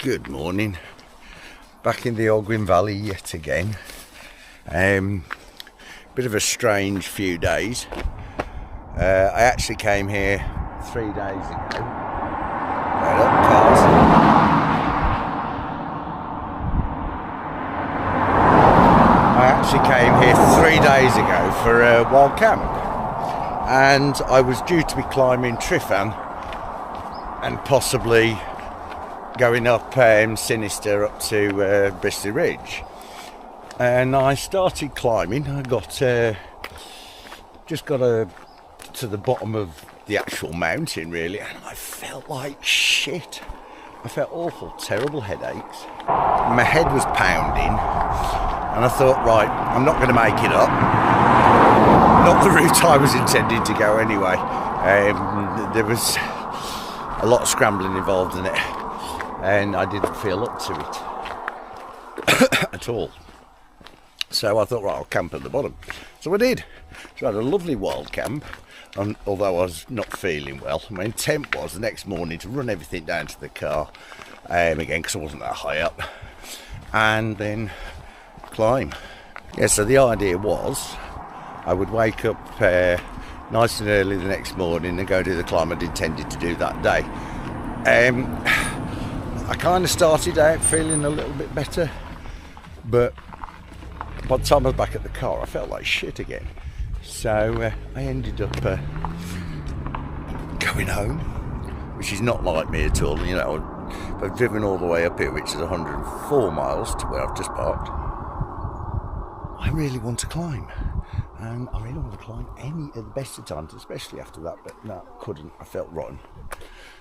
Good morning. Back in the Ogwyn Valley yet again. Bit of a strange few days. I actually came here 3 days ago. Right up, cars. I actually came here 3 days ago for a wild camp, and I was due to be climbing Tryfan and possibly going up Sinister up to Bastow Ridge. And I started climbing. I just got to the bottom of the actual mountain really, and I felt like shit. I felt awful, terrible headaches. My head was pounding, and I thought, right, I'm not going to make it up. Not the route I was intending to go anyway. There was a lot of scrambling involved in it, and I didn't feel up to it at all. So I thought, right, I'll camp at the bottom. So I did. So I had a lovely wild camp, and although I was not feeling well. My intent was the next morning to run everything down to the car, again, because I wasn't that high up, and then climb. Yeah, so the idea was I would wake up nice and early the next morning and go do the climb I'd intended to do that day. I kind of started out feeling a little bit better, but by the time I was back at the car I felt like shit again. So I ended up going home, which is not like me at all. You know, I've driven all the way up here, which is 104 miles to where I've just parked. I really want to climb, and I really want to climb any at the best of times, especially after that, but no, couldn't. I felt rotten.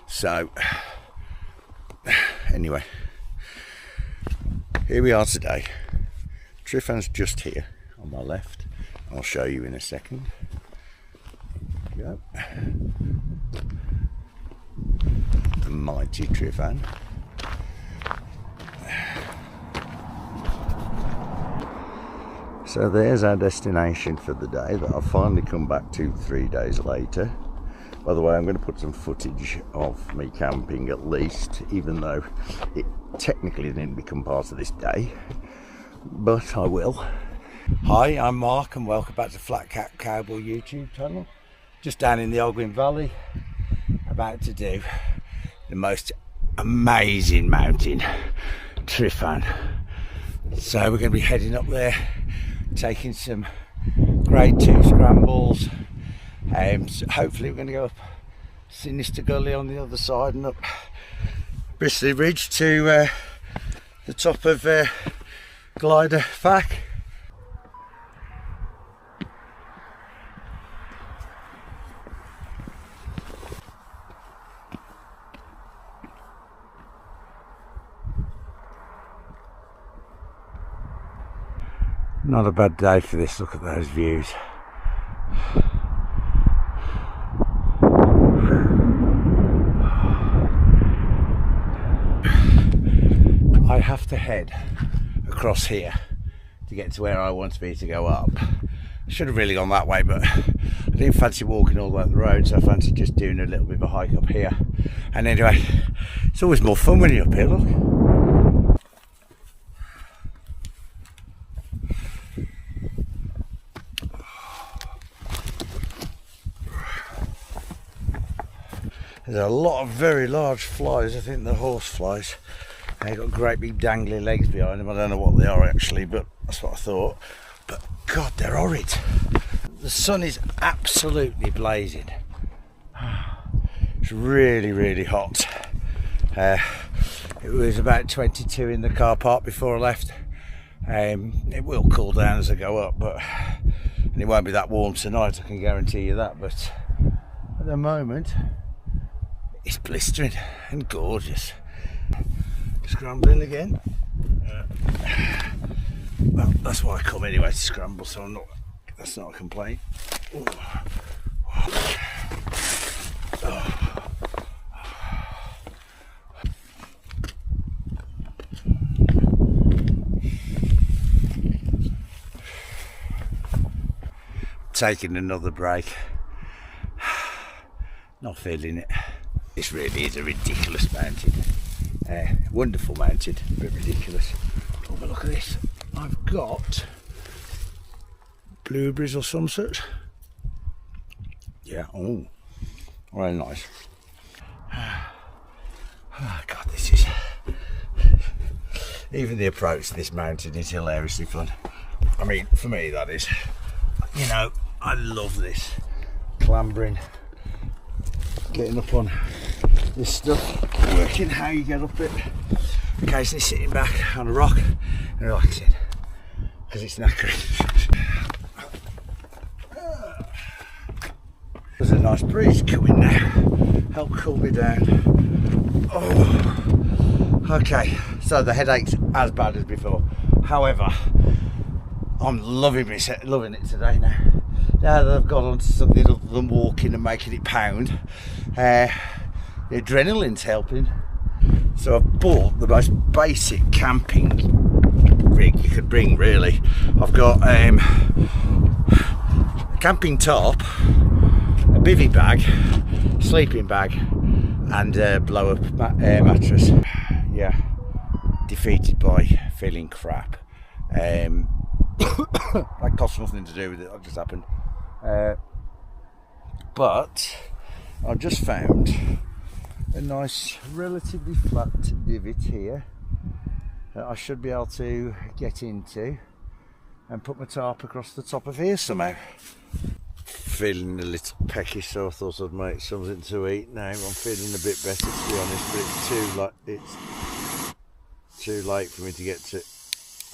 So anyway, here we are today. Tryfan's just here on my left. I'll show you in a second. There we go. The mighty Tryfan. So there's our destination for the day that I've finally come back to 3 days later. By the way, I'm going to put some footage of me camping at least, even though it technically didn't become part of this day, but I will. Hi, I'm Mark and welcome back to Flat Cat Cowboy YouTube channel. Just down in the Ogwyn Valley, about to do the most amazing mountain, Tryfan. So we're going to be heading up there, taking some grade 2 scrambles. So hopefully we're going to go up Sinister Gully on the other side and up Bastow Ridge to the top of Glyder, Fach. Not a bad day for this. Look at those views. I have to head across here to get to where I want to be to go up. I should have really gone that way, but I didn't fancy walking all the way up the road, so I fancied just doing a little bit of a hike up here. And anyway, it's always more fun when you're up here, look. There's a lot of very large flies. I think they're horse flies. They've got great big dangly legs behind them. I don't know what they are actually, but that's what I thought. But God, they're horrid. The sun is absolutely blazing. It's really, really hot. It was about 22 in the car park before I left. It will cool down as I go up, and it won't be that warm tonight, I can guarantee you that. But at the moment, it's blistering and gorgeous. Scrambling again. Well, that's why I come anyway, to scramble, so that's not a complaint. Ooh. Oh. Taking another break. Not feeling it. This really is a ridiculous mountain. Wonderful mountain, a bit ridiculous. Oh, but look at this. I've got blueberries or some such. Yeah, oh, very nice. Oh God, this is... Even the approach to this mountain is hilariously fun. I mean, for me that is. You know, I love this. Clambering, getting up on this stuff, working how you get up it. Occasionally sitting back on a rock and relaxing, because it's knackering. There's a nice breeze coming now. Help cool me down. Oh. Okay, so the headache's as bad as before. However, I'm loving it today now. Now that I've got onto something other than walking and making it pound, the adrenaline's helping. So I've bought the most basic camping rig you could bring, really. I've got a camping top, a bivvy bag, sleeping bag, and a blow-up mattress. Yeah, defeated by feeling crap. That cost nothing to do with it, that just happened. But I've just found a nice, relatively flat divot here that I should be able to get into and put my tarp across the top of here somehow. Feeling a little peckish, so I thought I'd make something to eat now. I'm feeling a bit better, to be honest, but it's too late for me to get to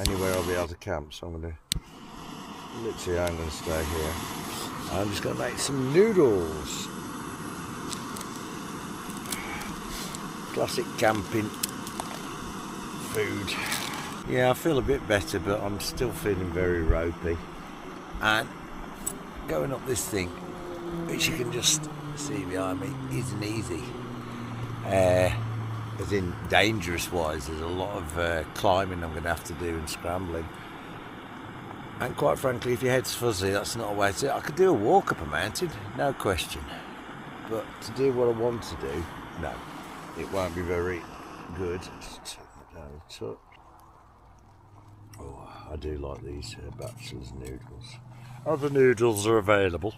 anywhere I'll be able to camp, so I'm going to stay here. I'm just going to make some noodles. Classic camping food. Yeah, I feel a bit better, but I'm still feeling very ropey. And going up this thing, which you can just see behind me, isn't easy. As in dangerous wise, there's a lot of climbing I'm going to have to do and scrambling. And quite frankly, if your head's fuzzy, that's not a way to... I could do a walk up a mountain, no question. But to do what I want to do, no. It won't be very good. Just take that down a touch. Oh, I do like these bachelor's noodles. Other noodles are available.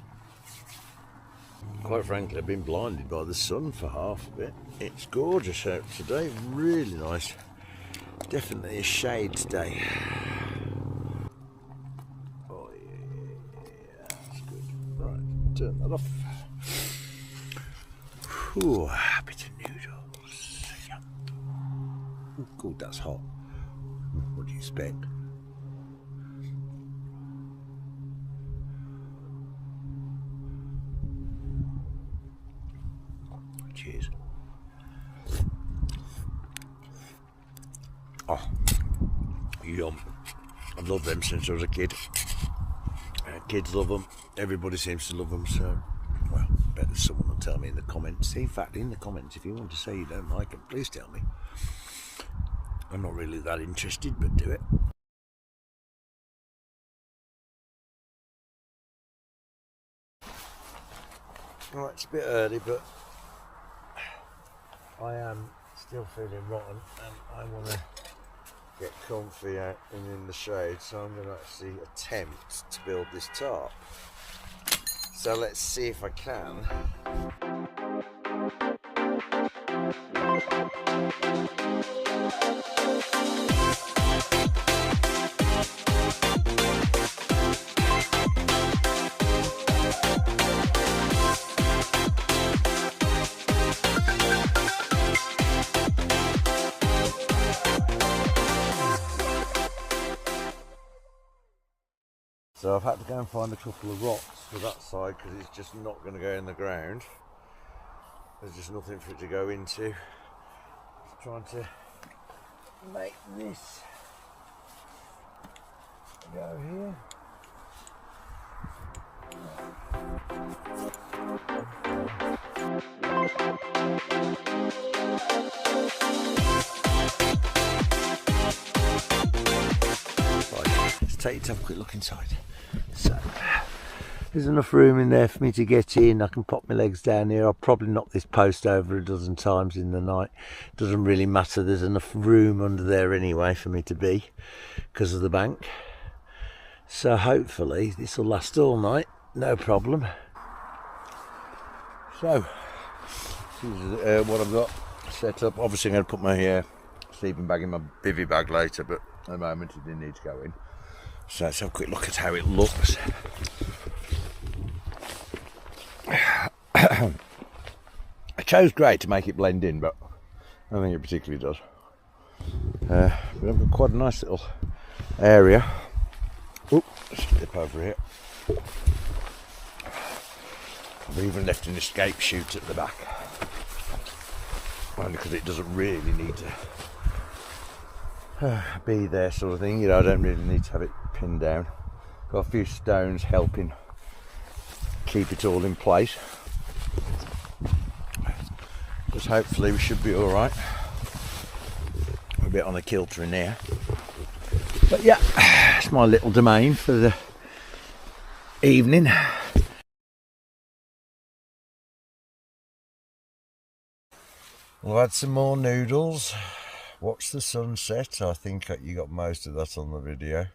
Quite frankly, I've been blinded by the sun for half of it. It's gorgeous out today, really nice. Definitely a shade day. Oh yeah, that's good. Right, turn that off. Ooh, a bit of noodles. Yum. Oh, good, that's hot. What do you expect? Cheers. Oh, yum. I've loved them since I was a kid. Kids love them. Everybody seems to love them, so, well, better someone will tell me in the comments. In fact, in the comments, if you want to say you don't like them, please tell me. I'm not really that interested, but do it. Right, it's a bit early, but I am still feeling rotten and I want to get comfy out and in the shade, so I'm going to actually attempt to build this tarp. So let's see if I can. So I've had to go and find a couple of rocks for that side because it's just not going to go in the ground. There's just nothing for it to go into. Just trying to make this go here. Right, let's take you to have a quick look inside. So, There's enough room in there for me to get in. I can pop my legs down here. I'll probably knock this post over a dozen times in the night. Doesn't really matter. There's enough room under there anyway for me to be because of the bank. So hopefully this will last all night. No problem. So this is what I've got set up. Obviously I'm going to put my sleeping bag in my bivvy bag later, but at the moment it didn't need to go in. So let's have a quick look at how it looks. I chose grey to make it blend in, but I don't think it particularly does. But I've got quite a nice little area. Oop, slip over here. I've even left an escape chute at the back, only because it doesn't really need to be there, sort of thing. You know, I don't really need to have it pinned down. Got a few stones helping keep it all in place. Because hopefully we should be all right. We're a bit on a kilter in here, but yeah, it's my little domain for the evening. We'll add some more noodles. Watch the sunset. I think you got most of that on the video.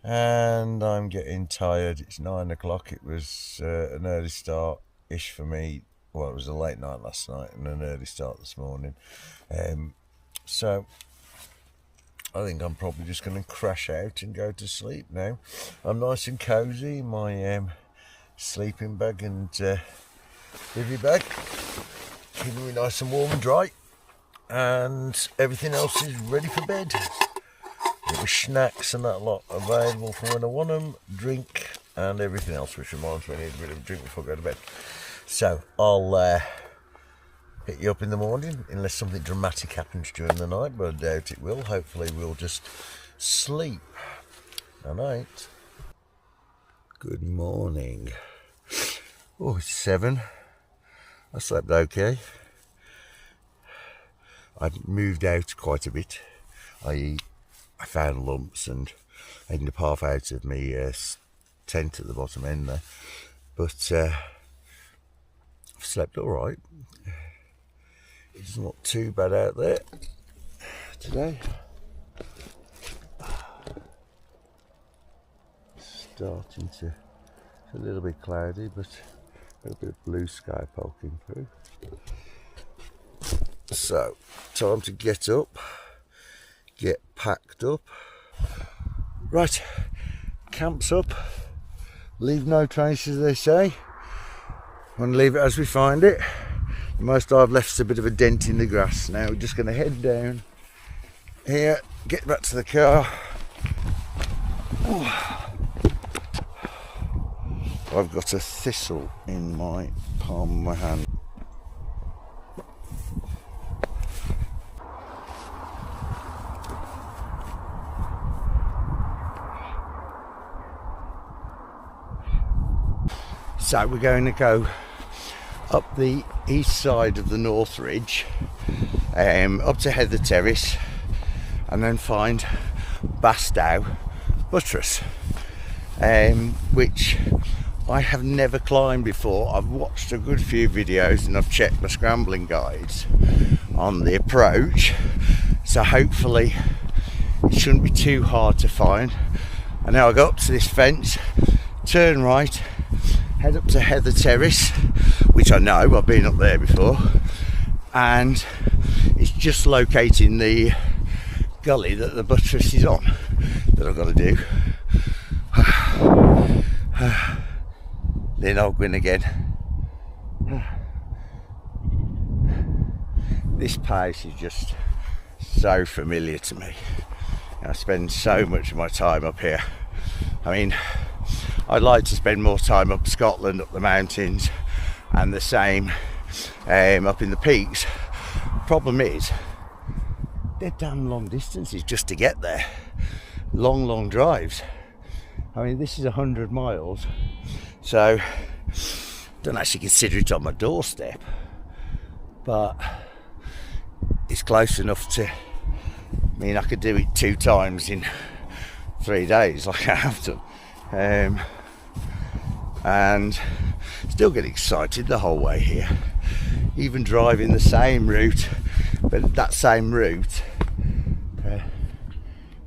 And I'm getting tired. It's 9 o'clock. It was an early start-ish for me. Well, it was a late night last night and an early start this morning. So I think I'm probably just going to crash out and go to sleep now. I'm nice and cosy in my sleeping bag and bivvy bag. Keeping me nice and warm and dry. And everything else is ready for bed. With snacks and that lot available for when I want them, drink and everything else, which reminds me I need a bit of a drink before I go to bed. So I'll hit you up in the morning unless something dramatic happens during the night, but I doubt it will. Hopefully we'll just sleep. Good night. Good morning. Oh, it's 7. I slept okay. I've moved out quite a bit. I found lumps and ended up half out of my tent at the bottom end there, but I've slept all right. It's not too bad out there today. Starting to, it's a little bit cloudy, but a little bit of blue sky poking through. So, time to get up, get packed up. Right, camp's up, leave no trace as they say. I'm going to leave it as we find it. The most I've left is a bit of a dent in the grass. Now we're just going to head down here, get back to the car. I've got a thistle in my palm of my hand. So we're going to go up the east side of the North Ridge, up to Heather Terrace, and then find Bastow Butress, which I have never climbed before. I've watched a good few videos and I've checked my scrambling guides on the approach, so hopefully it shouldn't be too hard to find. And now I go up to this fence, turn right, head up to Heather Terrace, which I know, I've been up there before, and it's just locating the gully that the buttress is on that I've got to do. Then I'll win again. This place is just so familiar to me. I spend so much of my time up here. I mean, I'd like to spend more time up Scotland, up the mountains, and the same up in the peaks. Problem is, they're damn long distances just to get there. Long drives. I mean, this is 100 miles, so don't actually consider it on my doorstep, but it's close enough to, I mean, I could do it 2 times in 3 days like I have done. and still get excited the whole way here, even driving the same route. But that same route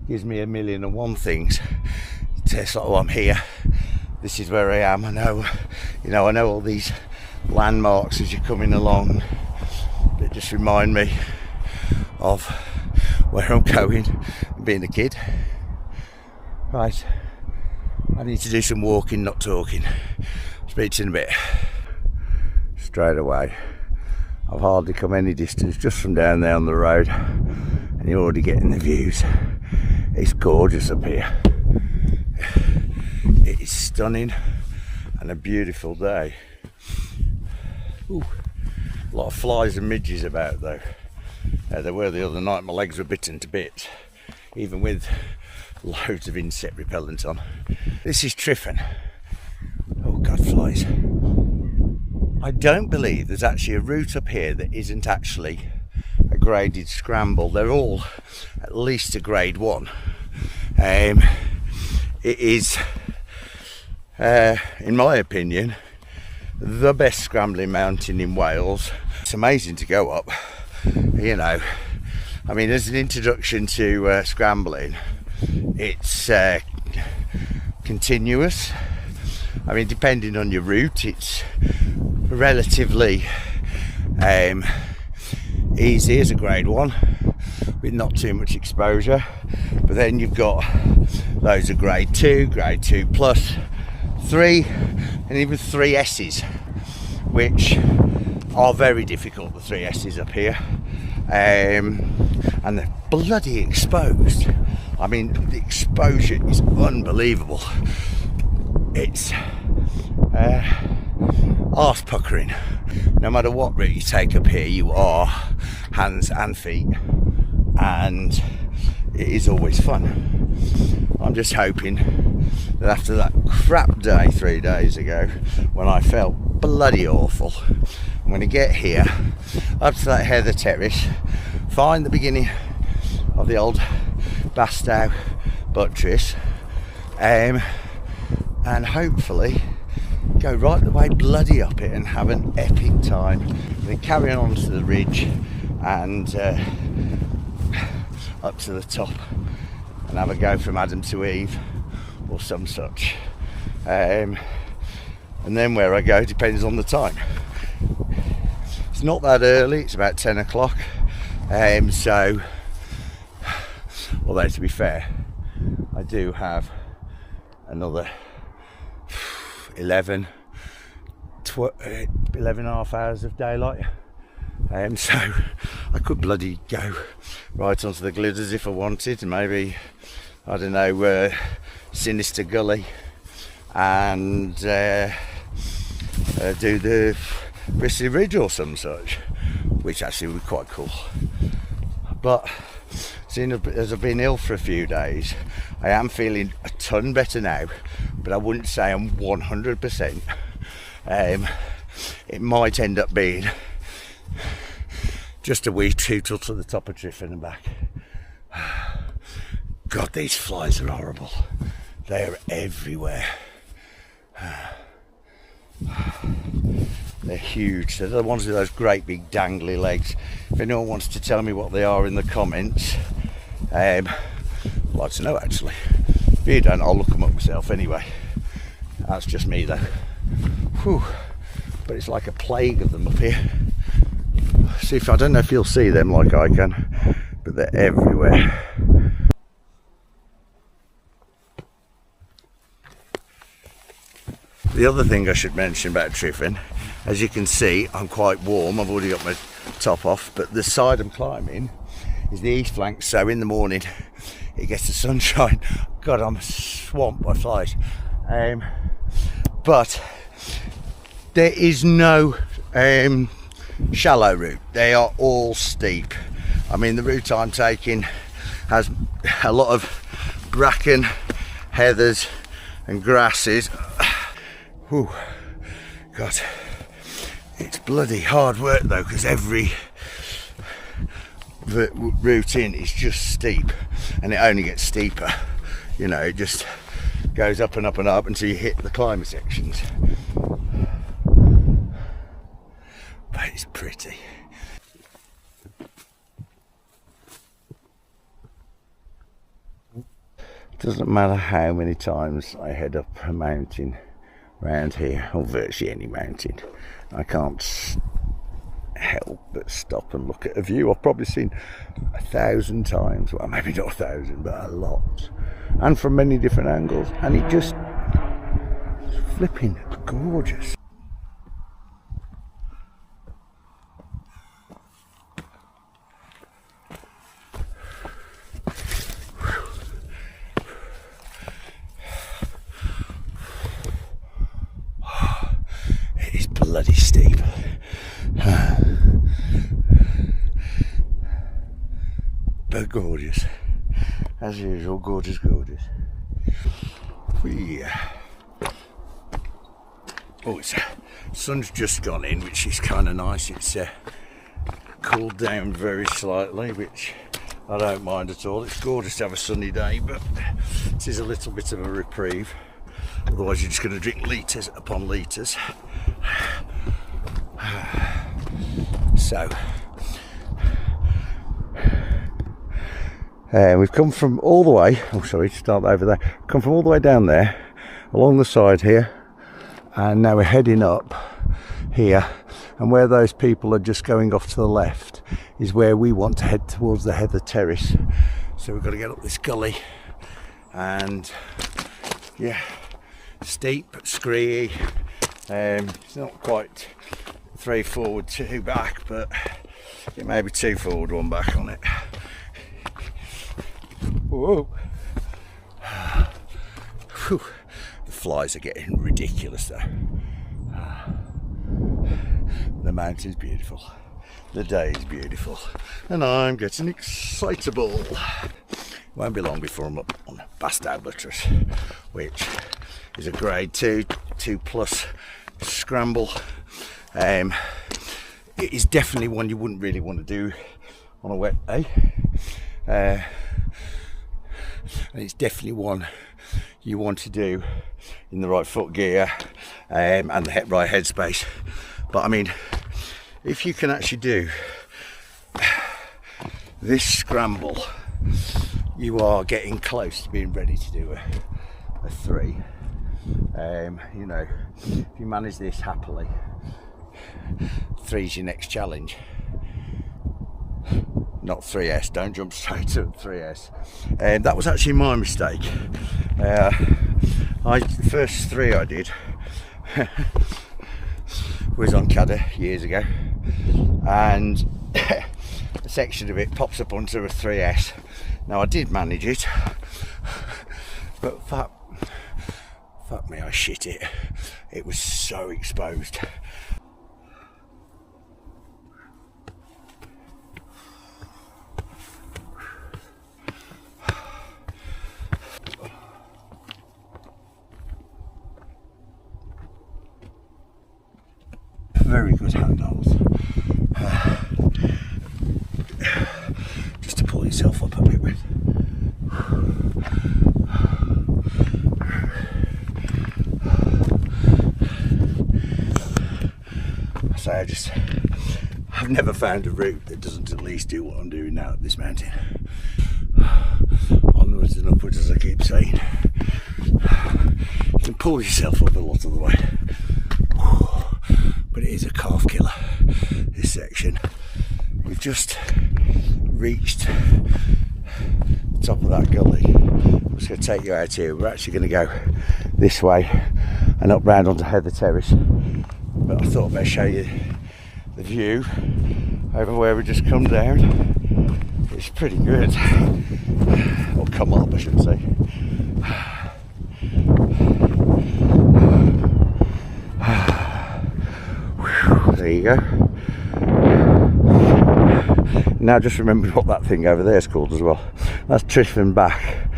gives me 1,000,001 things. It's like, oh, I'm here, this is where I am. I know, you know, I know all these landmarks as you're coming along that just remind me of where I'm going and being a kid. Right, I need to do some walking, not talking. Speak to you in a bit. Straight away, I've hardly come any distance just from down there on the road, and you're already getting the views. It's gorgeous up here. It is stunning and a beautiful day. Ooh, a lot of flies and midges about though. There were the other night. My legs were bitten to bits, even with loads of insect repellent on. This is Tryfan. Oh God, flies. I don't believe there's actually a route up here that isn't actually a graded scramble. They're all at least a grade 1. It is, in my opinion, the best scrambling mountain in Wales. It's amazing to go up, you know. I mean, as an introduction to scrambling, it's continuous. I mean, depending on your route, it's relatively easy as a grade 1 with not too much exposure. But then you've got loads of grade 2 plus, 3, and even 3S's, which are very difficult, the 3S's up here. And they're bloody exposed. I mean, the exposure is unbelievable. It's arse puckering. No matter what route you take up here, you are hands and feet, and it is always fun. I'm just hoping that after that crap day 3 days ago, when I felt bloody awful, I'm going to get here up to that heather terrace, find the beginning of the old Bastow Butress, and hopefully go right the way bloody up it and have an epic time. Then carry on to the ridge and up to the top and have a go from Adam to Eve or some such. And then where I go depends on the time. It's not that early, it's about 10 o'clock. So, although to be fair, I do have another 11 and a half hours of daylight. So I could bloody go right onto the Glyders if I wanted, and maybe, I don't know, Sinister Gully, and do the Bristly Ridge or some such, which actually would be quite cool. But seeing as I've been ill for a few days, I am feeling a ton better now, but I wouldn't say I'm 100%. It might end up being just a wee tootle to the top of Tryfan and back. God, these flies are horrible. They are everywhere. They're huge. They're the ones with those great big dangly legs. If anyone wants to tell me what they are in the comments, I'd like to know actually. If you don't, I'll look them up myself anyway. That's just me though. Whew. But it's like a plague of them up here. See, if I don't know if you'll see them like I can, but they're everywhere. The other thing I should mention about Tryfan, as you can see, I'm quite warm. I've already got my top off, but the side I'm climbing is the east flank, so in the morning it gets the sunshine. God, I'm swamped by flies. But there is no shallow route. They are all steep. I mean, the route I'm taking has a lot of bracken, heathers and grasses. Whew. God, it's bloody hard work though, because every route in is just steep, and it only gets steeper. You know, it just goes up and up and up until you hit the climber sections. But it's pretty. Doesn't matter how many times I head up a mountain around here, or virtually any mountain, I can't help but stop and look at a view I've probably seen 1,000 times. Well, maybe not 1,000, but a lot, and from many different angles, and it just flipping gorgeous. Bloody steep. But gorgeous. As usual, gorgeous. Oh, sun's just gone in, which is kind of nice. It's cooled down very slightly, which I don't mind at all. It's gorgeous to have a sunny day, but this is a little bit of a reprieve. Otherwise you're just going to drink litres upon litres. So we've come from all the way, start over there, come from all the way down there along the side here, and now we're heading up here, and where those people are just going off to the left is where we want to head towards the Heather Terrace. So we've got to get up this gully, and yeah, steep, screey. It's not quite 3 forward, 2 back, but it may be 2 forward, 1 back on it. Whoa. Whew. The flies are getting ridiculous though. The mountain's beautiful, the day is beautiful, and I'm getting excitable. Won't be long before I'm up on Bastow Butress, which is a grade 2 plus scramble. It is definitely one you wouldn't really want to do on a wet day, and it's definitely one you want to do in the right foot gear and the right headspace. But I mean, if you can actually do this scramble, you are getting close to being ready to do a 3. You know, if you manage this happily, 3 is your next challenge. Not 3S, don't jump straight to 3S. That was actually my mistake. The first 3 I did was on Cadder years ago, and a section of it pops up onto a 3S. Now I did manage it, but fuck me, I shit it. It was so exposed. Very good handholds. Just to pull yourself up a bit with. So I've never found a route that doesn't at least do what I'm doing now at this mountain. Onwards and upwards, as I keep saying. You can pull yourself up a lot of the way. But it is a calf killer, this section. We've just reached the top of that gully. I'm just going to take you out here. We're actually going to go this way and up round onto Heather Terrace. But I thought I'd better show you the view over where we just come down. It's pretty good. Or come up, I should say. There you go. Now just remembered what that thing over there is called as well. That's Tryfan back,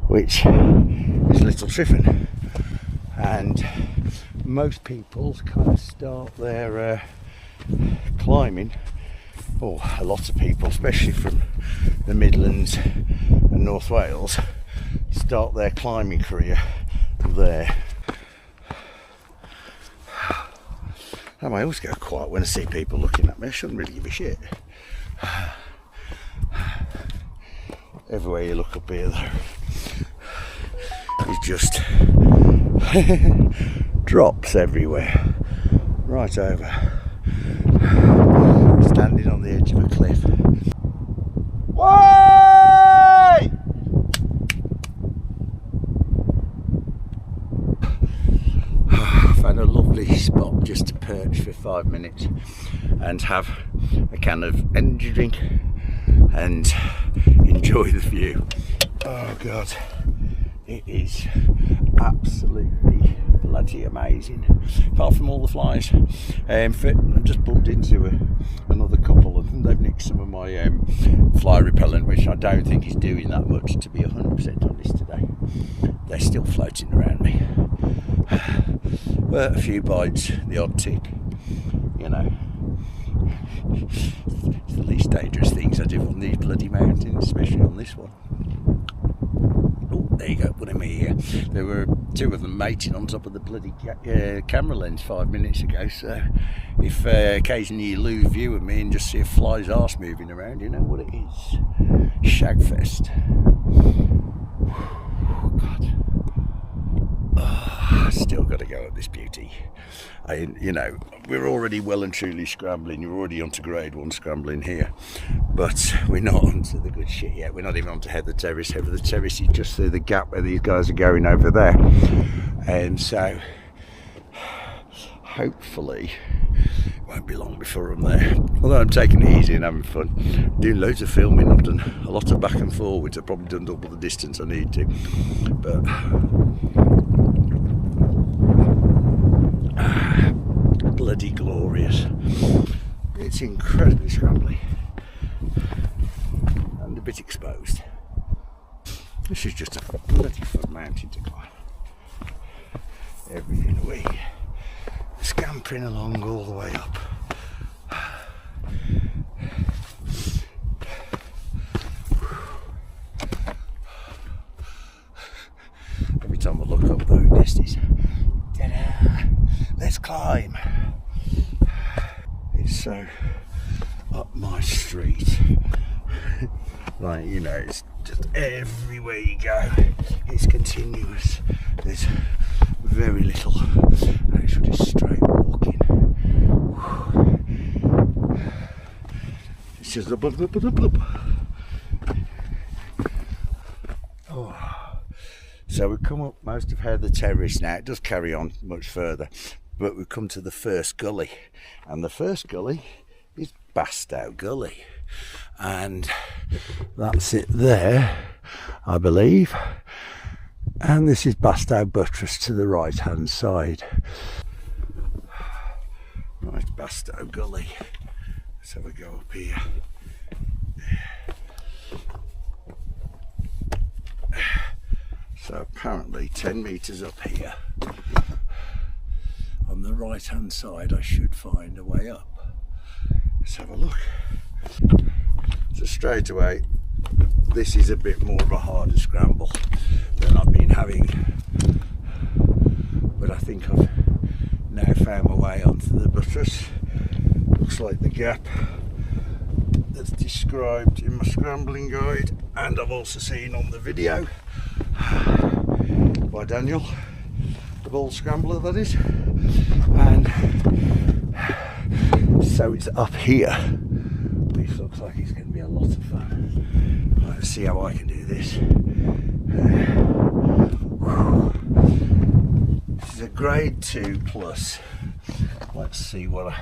which is Little Tryfan. And most people kind of start their climbing, or a lot of people, especially from the Midlands and North Wales, start their climbing career there. I always go quiet when I see people looking at me. I shouldn't really give a shit. Everywhere you look up here though is just drops everywhere. Right over. Standing on the edge of a cliff. Way! Found a lovely spot just to perch for 5 minutes and have a can of energy drink and enjoy the view. Oh god, it is absolutely bloody amazing. Apart from all the flies, I've just bumped into another couple and they've nicked some of my fly repellent, which I don't think is doing that much, to be 100% honest today. They're still floating around me. But a few bites, the odd tick, you know. It's the least dangerous things I do on these bloody mountains, especially on this one. Oh, there you go, put him here. There were 2 of them mating on top of the bloody camera lens 5 minutes ago, so if occasionally you lose view of me and just see a fly's arse moving around, you know what it is. Shagfest. Oh, God. Oh, still got to go at this beauty. You know, we're already well and truly scrambling. You're already onto grade 1 scrambling here, but we're not onto the good shit yet. We're not even onto Heather Terrace. Heather Terrace is just through the gap where these guys are going over there, and so hopefully it won't be long before I'm there. Although I'm taking it easy and having fun, doing loads of filming. I've done a lot of back and forwards. I've probably done double the distance I need to, but bloody glorious. It's incredibly scrambly and a bit exposed. This is just a bloody fun mountain to climb. Everything away, scampering along all the way up. Every time I look up though, this is ta-da, let's climb. It's so up my street. Like, you know, it's just everywhere you go, it's continuous. There's very little actual just straight walking. It's just a blub, blub, blub, blub. Oh. So we've come up most of Heather Terrace now. It does carry on much further, but we've come to the first gully, and the first gully is Bastow Gully, and that's it there, I believe. And this is Bastow Butress to the right hand side. Right, Bastow Gully. Let's have a go up here. So apparently 10 metres up here, on the right hand side, I should find a way up. Let's have a look. So straight away, this is a bit more of a harder scramble than I've been having, but I think I've now found my way onto the buttress. Looks like the gap that's described in my scrambling guide, and I've also seen on the video by Daniel, the ball scrambler that is, and so it's up here, which looks like it's going to be a lot of fun. Right, let's see how I can do this. This is a grade 2 plus. Let's see how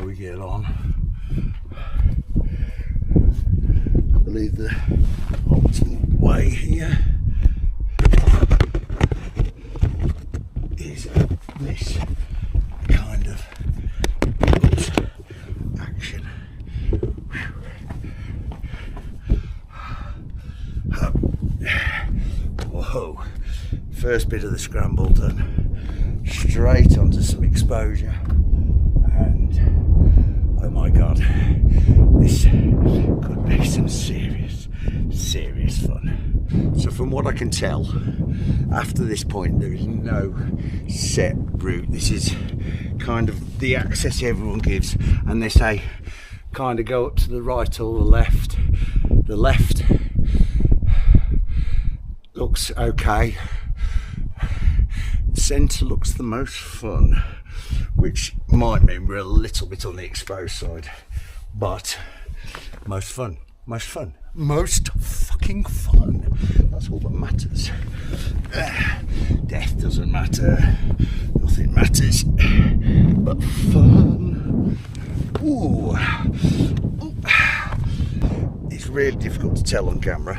we get on. I believe the optimal way here is this kind of action. Whoa, first bit of the scramble done, straight onto some exposure, and oh my god, this could be some serious fun. So from what I can tell, after this point there is no set route. This is kind of the access everyone gives, and they say kind of go up to the right or the left. The left looks okay. The centre looks the most fun, which might mean we're a little bit on the exposed side, but most fun, most fun, most fucking fun. That's all that matters. Death doesn't matter, nothing matters but fun. Ooh. Ooh. It's really difficult to tell on camera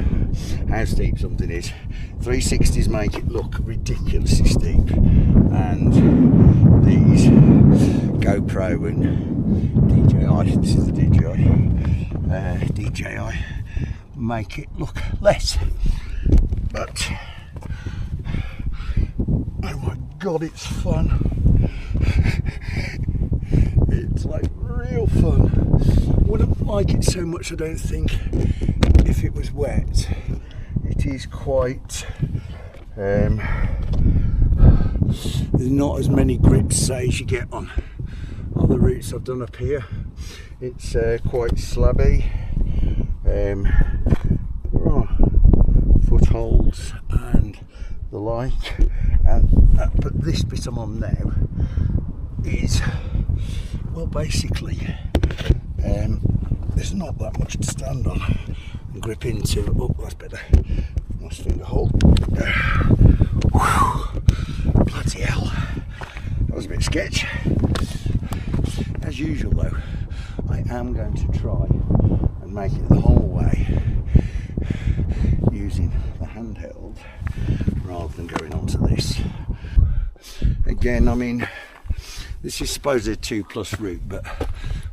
how steep something is. 360s make it look ridiculously steep, and these GoPro and DJI, this is the DJI, make it look less. But oh my god, it's fun. It's like real fun. Wouldn't like it so much, I don't think, if it was wet. It is quite there's not as many grips, say, as you get on other routes I've done up here. It's quite slabby. There are footholds and the like, but this bit I'm on now is, well, basically there's not that much to stand on and grip into. Oh, that's better. Nice finger hold. Bloody hell, that was a bit sketch. As usual though, I am going to try and make it the whole way using the handheld rather than going onto this. Again, I mean, this is supposed to be a 2+ route, but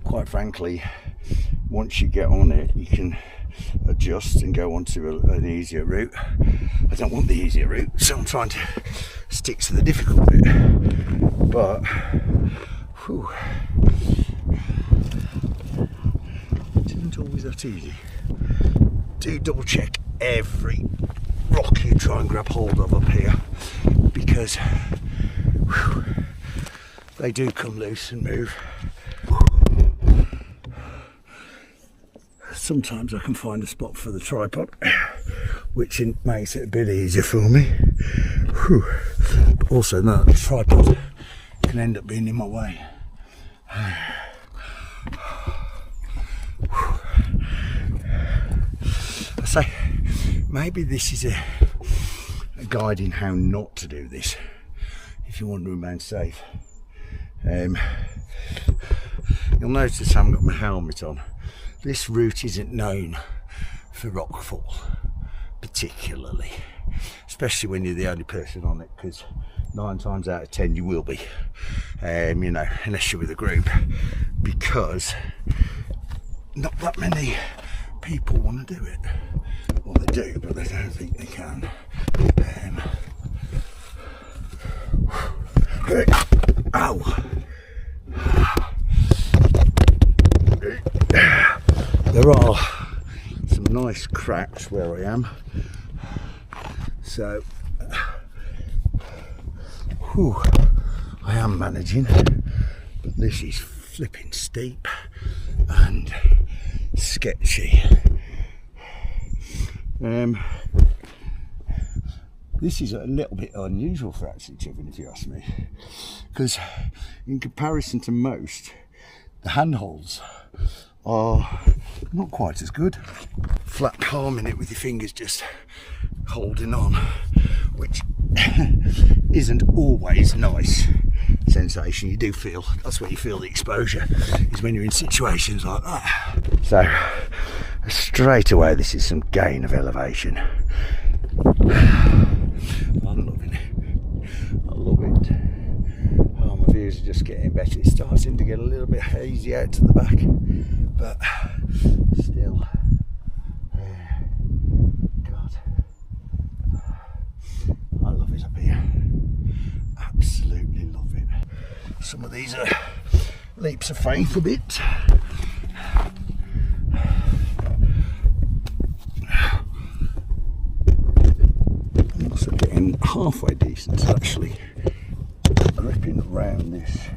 quite frankly, once you get on it, you can adjust and go onto an easier route. I don't want the easier route, so I'm trying to stick to the difficult bit. But whew, it isn't always that easy. Do double check every rock you try and grab hold of up here, because whew, they do come loose and move. Sometimes I can find a spot for the tripod, which makes it a bit easier for me. Whew. But also, no, the tripod can end up being in my way. I say, maybe this is a guide in how not to do this if you want to remain safe. You'll notice I haven't got my helmet on. This route isn't known for rockfall particularly, especially when you're the only person on it, because 9 times out of 10 you will be, you know, unless you're with a group, because not that many people want to do it. Well, they do, but they don't think they can. Ow! There are some nice cracks where I am, so whew, I am managing, but this is flipping steep and sketchy. This is a little bit unusual for actually Tryfan, if you ask me, because in comparison to most, the handholds are not quite as good. Flat palming it with your fingers just holding on, which isn't always a nice sensation. You do feel, that's where you feel the exposure, is when you're in situations like that. So straight away this is some gain of elevation. I'm loving it. I love it. Oh, my views are just getting better. It's starting to get a little bit hazy out to the back, but still, God, I love it up here. Absolutely love it. Some of these are leaps of faith a bit. halfway decent. It's actually gripping around this,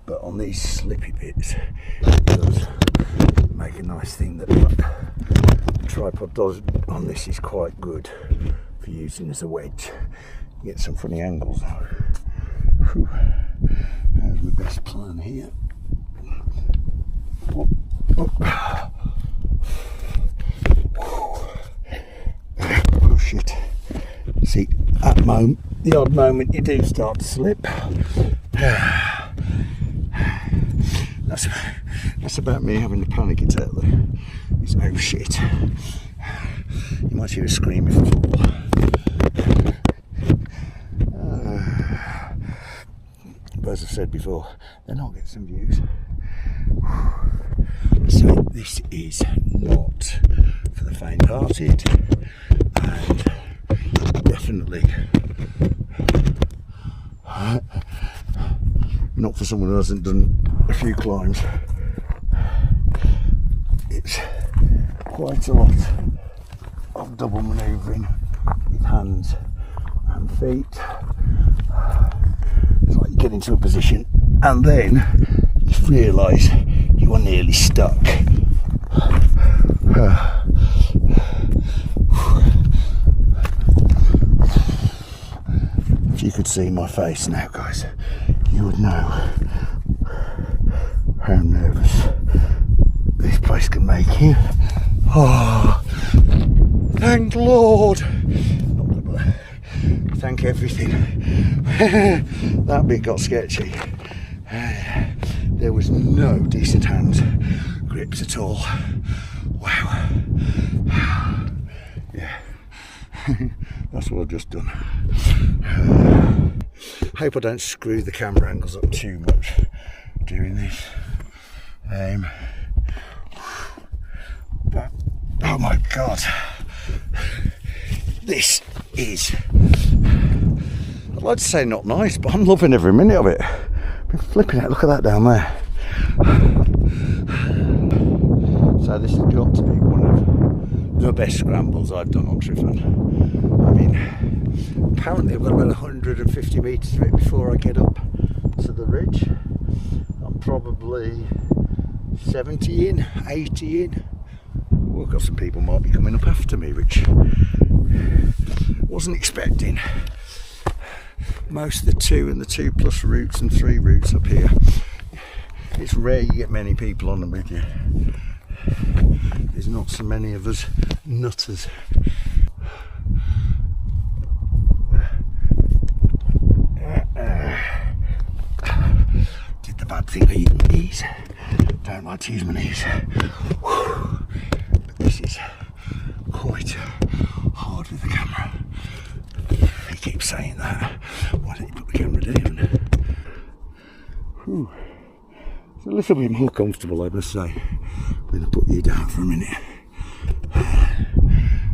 but on these slippy bits it does make a nice thing that the tripod does on this is quite good for using as a wedge. You get some funny angles. Whew. That's my best plan here. Up, up. Oh shit. See, at the odd moment you do start to slip. That's about me having a panic attack though. It's oh shit. You might hear a scream if I fall. But as I've said before, then I'll get some views. So this is not for the faint-hearted, and definitely not for someone who hasn't done a few climbs. It's quite a lot of double manoeuvring with hands and feet. It's like you get into a position and then you realise you are nearly stuck. If you could see my face now, guys, you would know how nervous this place can make you. Oh, thank Lord. Thank everything. That bit got sketchy. There was no decent hand grips at all. Wow. Yeah. That's what I've just done. Hope I don't screw the camera angles up too much doing this. But, oh my god. This is, I'd like to say not nice, but I'm loving every minute of it. I've been flipping out, look at that down there. So this has got to be one of the best scrambles I've done on Tryfan. I mean, apparently I've got about 150 metres of it before I get up to the ridge. I'm probably 70 in, 80 in. Well, I've got some people might be coming up after me, which wasn't expecting. Most of the 2 and the 2+ routes and 3 routes up here, it's rare you get many people on them with you. There's not so many of us nutters. Did the bad thing of eating these. Don't like to use my knees. But this is quite hard with the camera. He keeps saying that. Why don't you put the camera down? Whew. It's a little bit more comfortable, I must say. I'm going to put you down for a minute.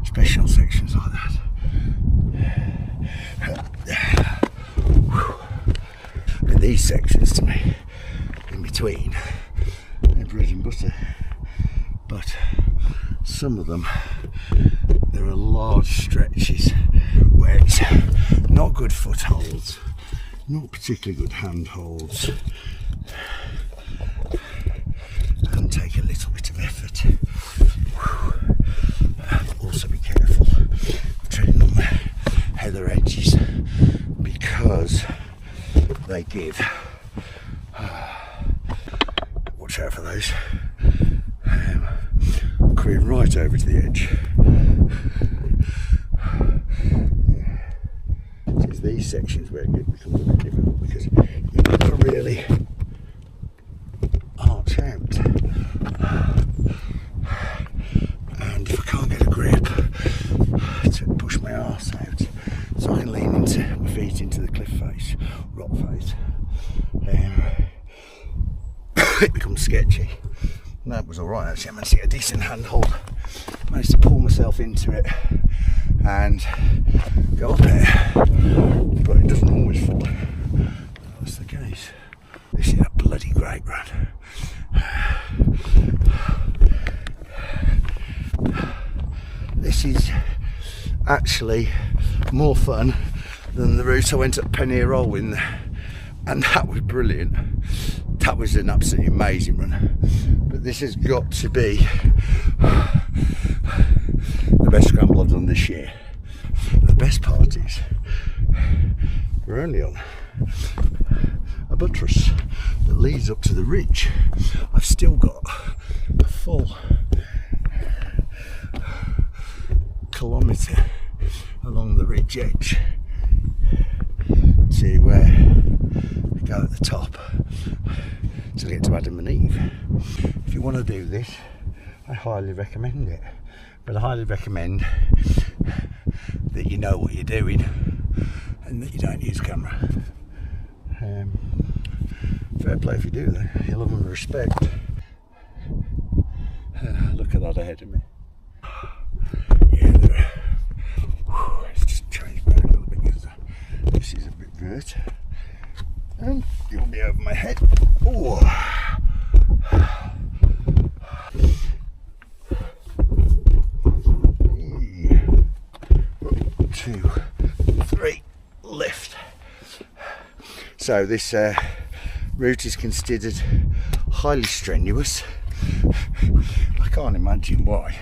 Especially on sections like that. And these sections to me, in between, they're bread and butter. But some of them, there are large stretches where it's not good footholds, not particularly good handholds, and take a little bit of effort. Also be careful of treading on the heather edges because they give. Watch out for those. Coming right over to the edge. It's these sections where it becomes a bit difficult because you've got to really arch out. And if I can't get a grip to push my arse out, so I can lean into my feet into the cliff face, rock face, it becomes sketchy. And that was alright actually. I managed to get a decent handhold, managed to pull myself into it and go up there, but it doesn't always fall. That's the case. This is a bloody great run. This is actually more fun than the route I went up Penny Roll in, and that was brilliant. That was an absolutely amazing run. But this has got to be the best scramble I've done this year. The best part is we're only on a buttress that leads up to the ridge. I've still got a full kilometre along the ridge edge to go at the top to get to Adam and Eve. If you want to do this, I highly recommend it, but I highly recommend that you know what you're doing and that you don't use camera. Fair play if you do though, you love them and respect. Look at that ahead of me. Yeah, let's just change back a little bit because this is a bit vert. And you'll be over my head. Oh. 2, 3, lift. So this route is considered highly strenuous. I can't imagine why.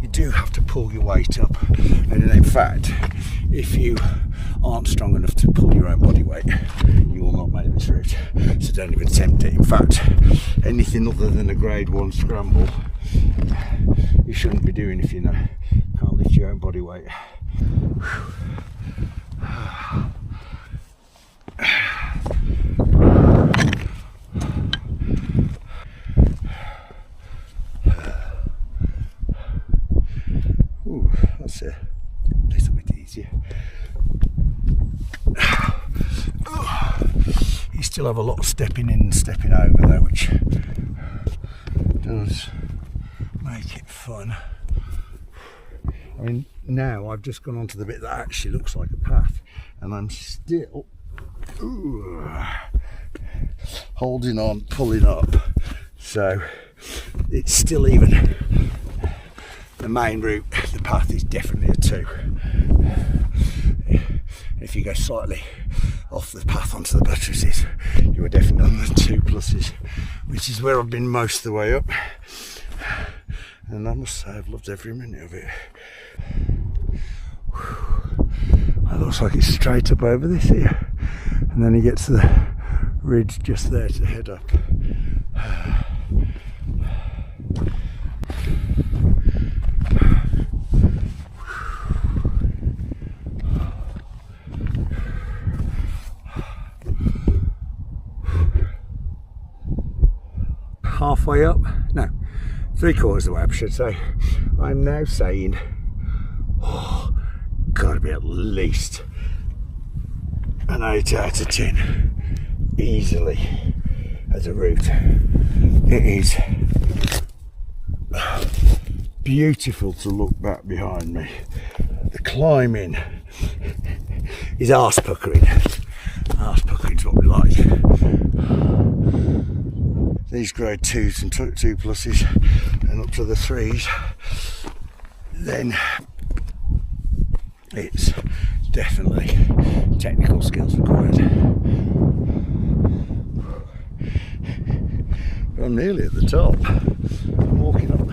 You do have to pull your weight up, and in fact, if you aren't strong enough to pull your own body weight, you will not make this route. So don't even attempt it. In fact, anything other than a grade 1 scramble, you shouldn't be doing if you can't lift your own body weight. Ooh, that's a little bit easier. You still have a lot of stepping in and stepping over though, which does make it fun. I mean, now I've just gone onto the bit that actually looks like a path, and I'm still holding on, pulling up, so it's still even. The main route, the path is definitely a 2. If you go slightly off the path onto the buttresses, you are definitely on the 2 pluses, which is where I've been most of the way up. And I must say I've loved every minute of it. It looks like it's straight up over this here, and then you get to the ridge just there to head up. Halfway up, no, 3/4 of the way up, I should say. I'm now saying, gotta be at least an 8 out of 10, easily, as a route. It is beautiful to look back behind me. The climbing is arse puckering. Arse puckering is what we like. These grade 2s and 2 pluses and up to the 3s, then it's definitely technical skills required. But I'm nearly at the top. I'm walking up.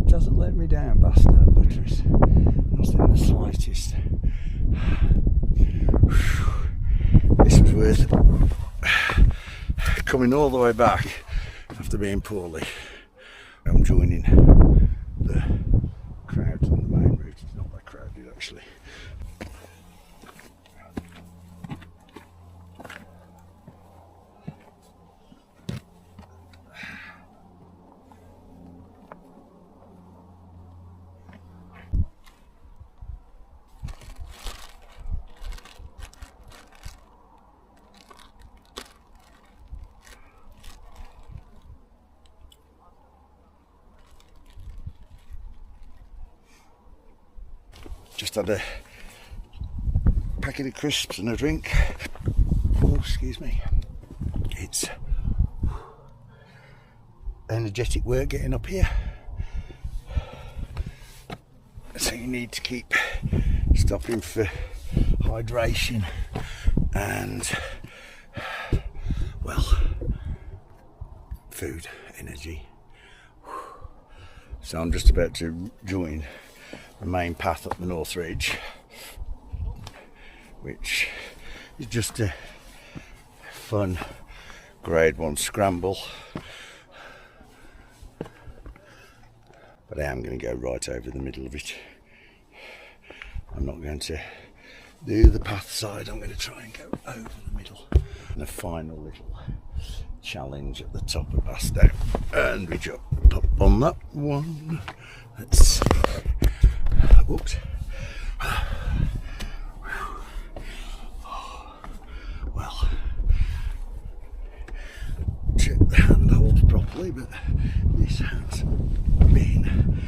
It doesn't let me down, Bastow Butress. Not in the slightest. This was worth coming all the way back after being poorly. I'm joining the crowd on the main route. It's not that crowded actually. Just had a packet of crisps and a drink. Oh, excuse me. It's energetic work getting up here. so you need to keep stopping for hydration and, well, food, energy. So I'm just about to join the main path up the North Ridge, which is just a fun grade 1 scramble, but I am going to go right over the middle of it. I'm not going to do the path side, I'm going to try and go over the middle. And a final little challenge at the top of Bastow, and we jump up on that one. Let's see. Whoops. Well, check the handholds properly, but this has been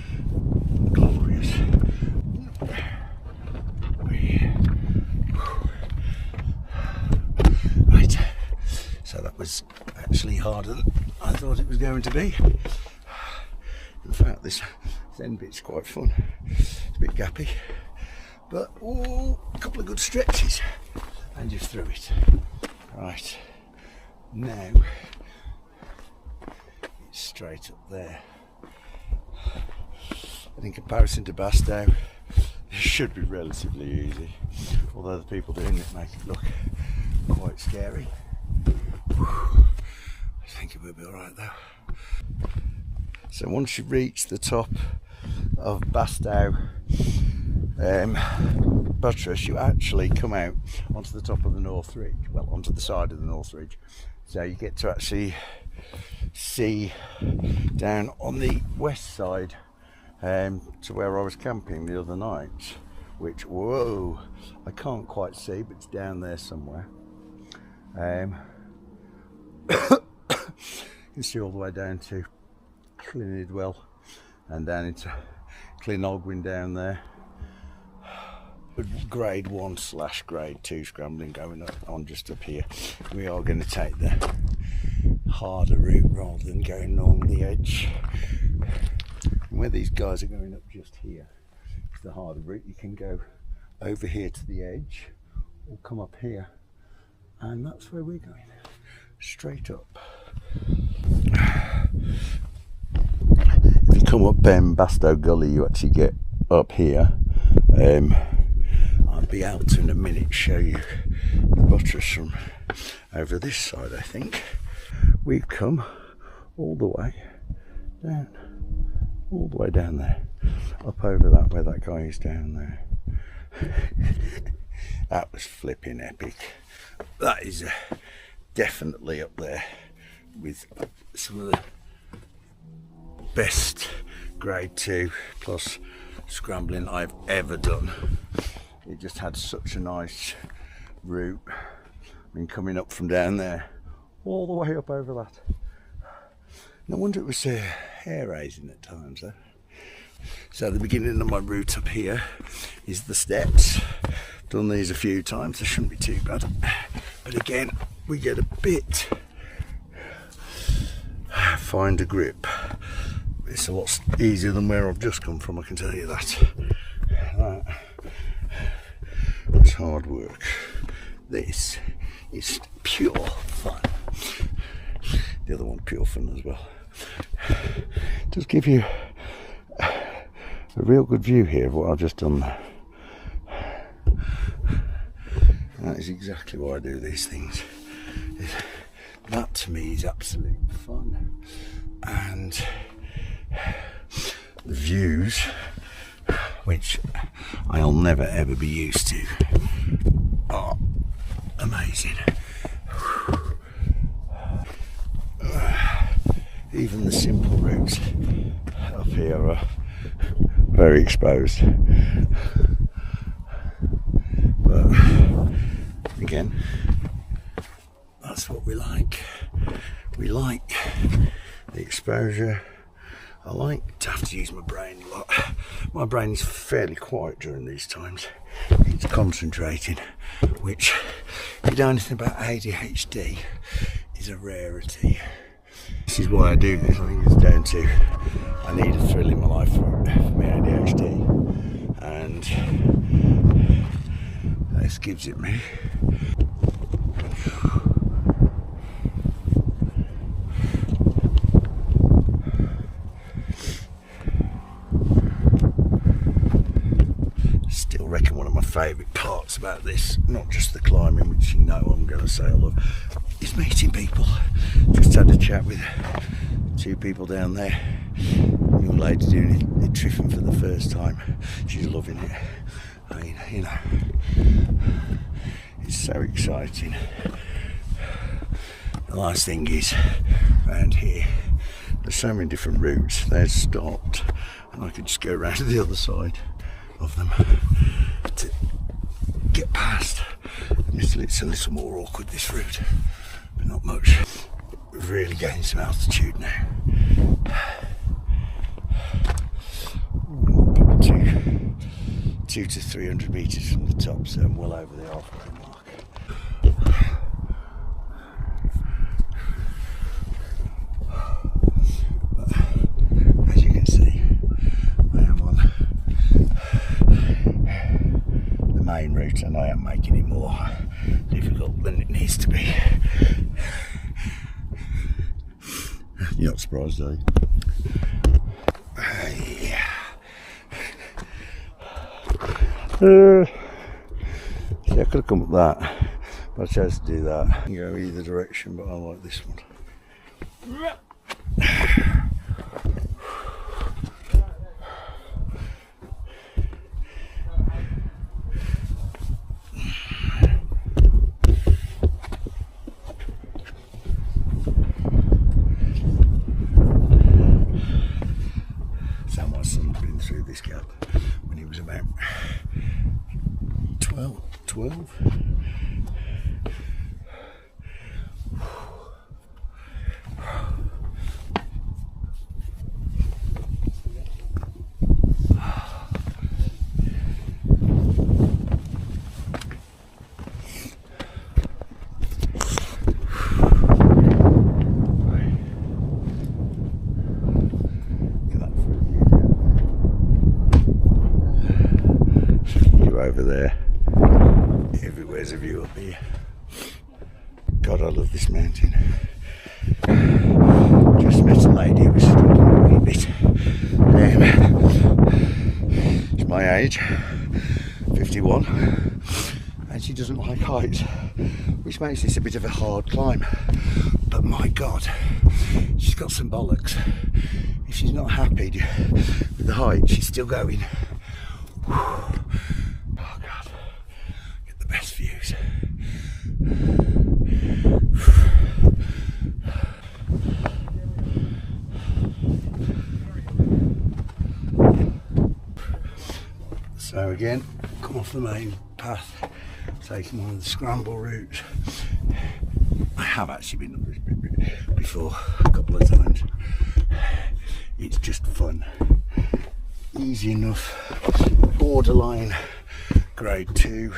glorious. Right, so that was actually harder than I thought it was going to be. In fact, this end bit's quite fun. It's a bit gappy, but a couple of good stretches and you're through it. Right, now it's straight up there. And in comparison to Bastow, it should be relatively easy, although the people doing it make it look quite scary. I think it will be alright though. So once you reach the top of Bastow Butress, you actually come out onto the top of the North Ridge, well, onto the side of the North Ridge. So you get to actually see down on the west side to where I was camping the other night, which, whoa, I can't quite see, but it's down there somewhere. You can see all the way down to Clynidwell and down into Clynogwyn down there. Grade 1 / grade 2 scrambling going on just up here. We are going to take the harder route rather than going along the edge. And where these guys are going up just here, it's the harder route. You can go over here to the edge or come up here, and that's where we're going, straight up. If you come up Bastow Gully, you actually get up here. I'll be able to in a minute show you the buttress from over this side. I think we've come all the way down there, up over that where that guy is down there. That was flipping epic. That is definitely up there with some of the best grade 2 plus scrambling I've ever done. It just had such a nice route. I mean, coming up from down there all the way up over that. No wonder it was hair raising at times though. So the beginning of my route up here is the steps. Done these a few times, they shouldn't be too bad. But again, we get a bit, find a grip. It's a lot easier than where I've just come from, I can tell you that. It's hard work. This is pure fun. The other one pure fun as well. Just give you a real good view here of what I've just done there. That is exactly why I do these things. That to me is absolute fun. And the views, which I'll never ever be used to, are amazing. Even the simple routes up here are very exposed. But again, that's what we like. We like the exposure. I like to have to use my brain a lot. My brain is fairly quiet during these times. It's concentrating, which, if you know anything about ADHD, is a rarity. This is why I do this. I think it's down to I need a thrill in my life for my ADHD, and this gives it me. Still reckon one of my favourite parts about this, not just the climbing, which you know I'm going to say I love, is meeting people. Just had a chat with 2 people down there. Young lady doing it at Tryfan for the first time. She's loving it. I mean, you know, it's so exciting. The last thing is, around here, there's so many different routes. They're stopped, and I could just go around to the other side of them to get past. Admittedly, it's a little more awkward, this route, but not much. We're really getting some altitude now. Probably 200 to 300 metres from the top, so I'm well over the halfway mark. But, as you can see, I am on the main route, and I am making it more difficult than it needs to be. You're not surprised, are you? Yeah. See, I could have come up that, but I chose to do that. You can go either direction, but I like this one. My son's been through this gap when he was about 12. Over there, everywhere's a view up here. God, I love this mountain. Just met a lady who was struggling a wee bit. She's my age, 51, and she doesn't like heights, which makes this a bit of a hard climb. But my God, she's got some bollocks. If she's not happy with the height, she's still going. Best views. So again, come off the main path, taking one of the scramble routes. I have actually been up this bit before a couple of times. It's just fun, easy enough, borderline grade 2.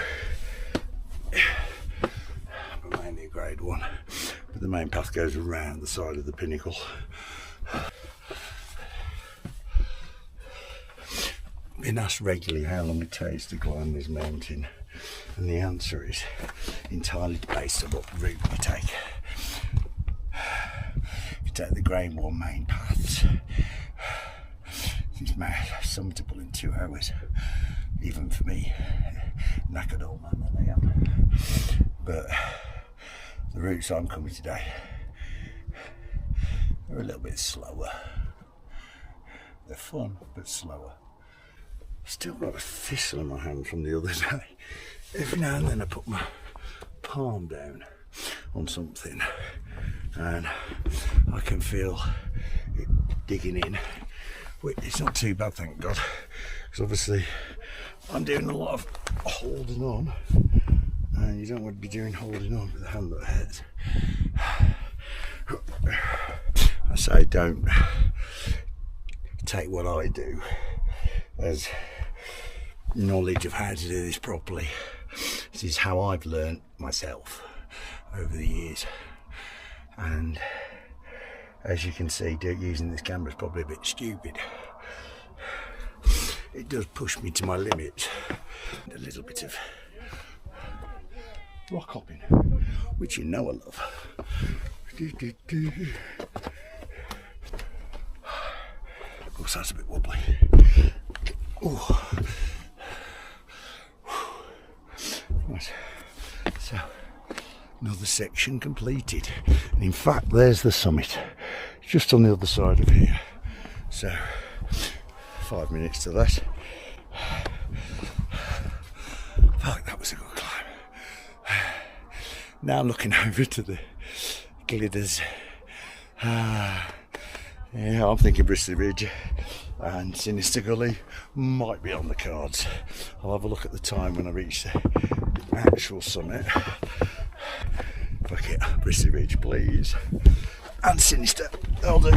But mainly a grade 1, but the main path goes around the side of the pinnacle. I've been asked regularly how long it takes to climb this mountain, and the answer is entirely based on what route you take. If you take the grade 1 main paths, it's summitable in 2 hours. Even for me, knackered old man that I am. But the routes I'm coming today are a little bit slower. They're fun, but slower. Still got a thistle in my hand from the other day. Every now and then I put my palm down on something and I can feel it digging in. It's not too bad, thank God, because obviously I'm doing a lot of holding on, and you don't want to be doing holding on with a hand that hurts. I say don't take what I do as knowledge of how to do this properly. This is how I've learned myself over the years, and as you can see, using this camera is probably a bit stupid. it does push me to my limit. A little bit of rock hopping, which you know I love. Of course, that's a bit wobbly. Ooh. Right, so another section completed, and in fact there's the summit just on the other side of here. So 5 minutes to that. Fuck, that was a good climb. Now I'm looking over to the Glyders. Yeah, I'm thinking Bristol Ridge and Sinister Gully might be on the cards. I'll have a look at the time when I reach the actual summit. Fuck it, Bristol Ridge please. And Sinister, I'll do.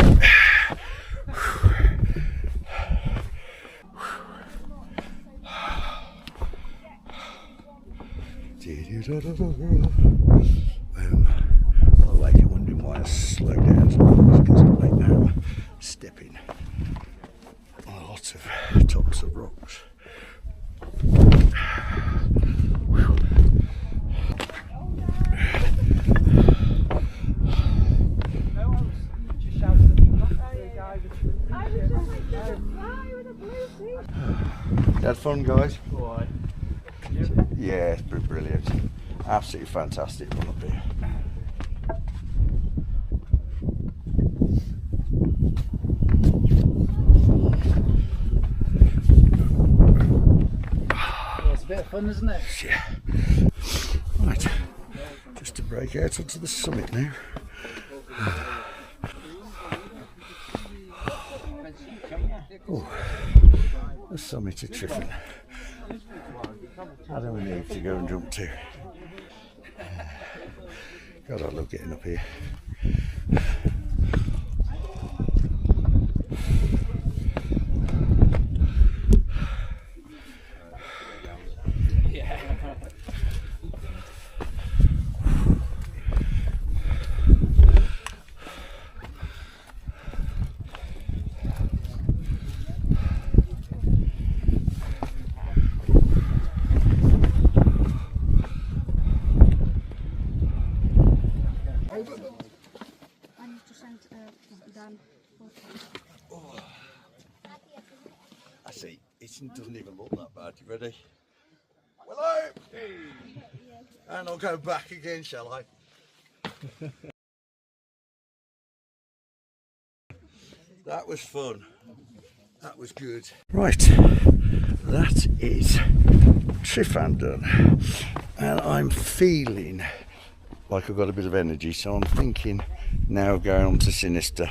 I like it, wondering why I slow down so much, because right now I'm stepping on a lot of tops of rocks. You had fun, guys? Yeah, it's been brilliant. Absolutely fantastic fun up here. Well, it's a bit of fun, isn't it? Yeah. Right, just to break out onto the summit now. Oh, the summit of Tryfan. How do we need to go and jump to? God, I love getting up here. I see, it doesn't even look that bad. You ready? Hello! And I'll go back again, shall I? That was fun. That was good. Right, that is Tryfan done. And I'm feeling like I've got a bit of energy, so I'm thinking now going on to Sinister.